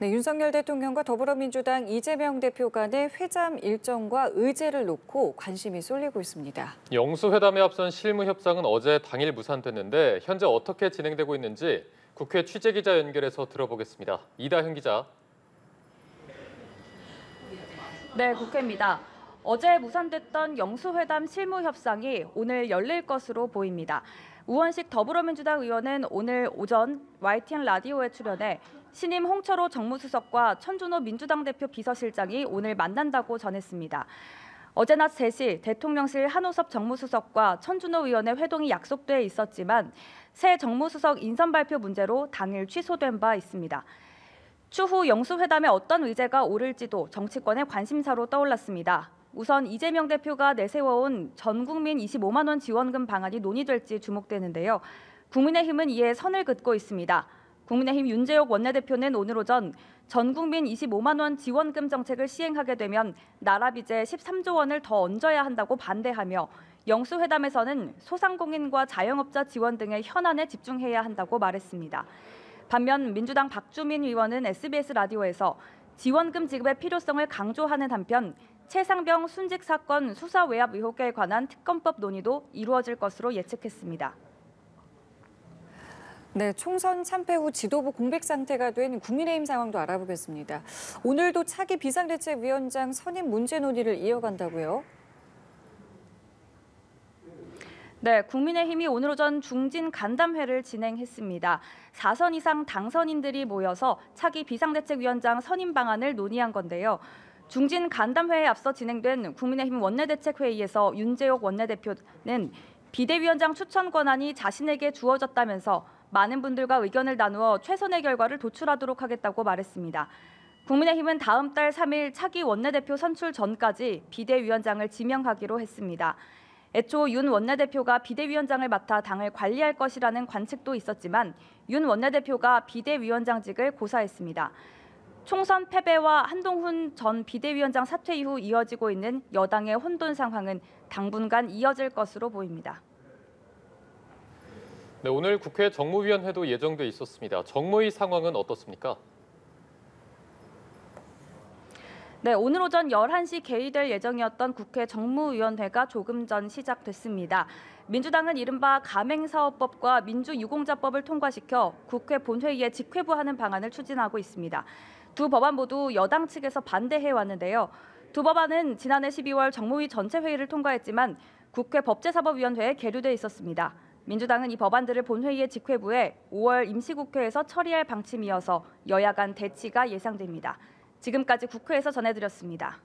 네, 윤석열 대통령과 더불어민주당 이재명 대표 간의 회담 일정과 의제를 놓고 관심이 쏠리고 있습니다. 영수회담에 앞선 실무 협상은 어제 당일 무산됐는데 현재 어떻게 진행되고 있는지 국회 취재기자 연결해서 들어보겠습니다. 이다현 기자. 네, 국회입니다. 어제 무산됐던 영수회담 실무 협상이 오늘 열릴 것으로 보입니다. 우원식 더불어민주당 의원은 오늘 오전 YTN 라디오에 출연해 신임 홍철호 정무수석과 천준호 민주당 대표 비서실장이 오늘 만난다고 전했습니다. 어제 낮 3시 대통령실 한호섭 정무수석과 천준호 의원의 회동이 약속돼 있었지만 새 정무수석 인선 발표 문제로 당일 취소된 바 있습니다. 추후 영수회담에 어떤 의제가 오를지도 정치권의 관심사로 떠올랐습니다. 우선 이재명 대표가 내세워온 전국민 25만 원 지원금 방안이 논의될지 주목되는데요. 국민의힘은 이에 선을 긋고 있습니다. 국민의힘 윤재옥 원내대표는 오늘 오전 전국민 25만 원 지원금 정책을 시행하게 되면 나라 빚에 13조 원을 더 얹어야 한다고 반대하며 영수회담에서는 소상공인과 자영업자 지원 등의 현안에 집중해야 한다고 말했습니다. 반면 민주당 박주민 의원은 SBS 라디오에서 지원금 지급의 필요성을 강조하는 한편 최상병 순직 사건 수사 외압 의혹에 관한 특검법 논의도 이루어질 것으로 예측했습니다. 네, 총선 참패 후 지도부 공백 상태가 된 국민의힘 상황도 알아보겠습니다. 오늘도 차기 비상대책위원장 선임 문제 논의를 이어간다고요? 네, 국민의힘이 오늘 오전 중진 간담회를 진행했습니다. 4선 이상 당선인들이 모여서 차기 비상대책위원장 선임 방안을 논의한 건데요. 중진 간담회에 앞서 진행된 국민의힘 원내대책회의에서 윤재옥 원내대표는 비대위원장 추천 권한이 자신에게 주어졌다면서 많은 분들과 의견을 나누어 최선의 결과를 도출하도록 하겠다고 말했습니다. 국민의힘은 다음 달 3일 차기 원내대표 선출 전까지 비대위원장을 지명하기로 했습니다. 애초 윤 원내대표가 비대위원장을 맡아 당을 관리할 것이라는 관측도 있었지만 윤 원내대표가 비대위원장직을 고사했습니다. 총선 패배와 한동훈 전 비대위원장 사퇴 이후 이어지고 있는 여당의 혼돈 상황은 당분간 이어질 것으로 보입니다. 네, 오늘 국회 정무위원회도 예정돼 있었습니다. 정무위 상황은 어떻습니까? 네, 오늘 오전 11시 개의될 예정이었던 국회 정무위원회가 조금 전 시작됐습니다. 민주당은 이른바 가맹사업법과 민주유공자법을 통과시켜 국회 본회의에 직회부하는 방안을 추진하고 있습니다. 두 법안 모두 여당 측에서 반대해왔는데요. 두 법안은 지난해 12월 정무위 전체 회의를 통과했지만 국회 법제사법위원회에 계류돼 있었습니다. 민주당은 이 법안들을 본회의에 직회부해 5월 임시국회에서 처리할 방침이어서 여야 간 대치가 예상됩니다. 지금까지 국회에서 전해드렸습니다.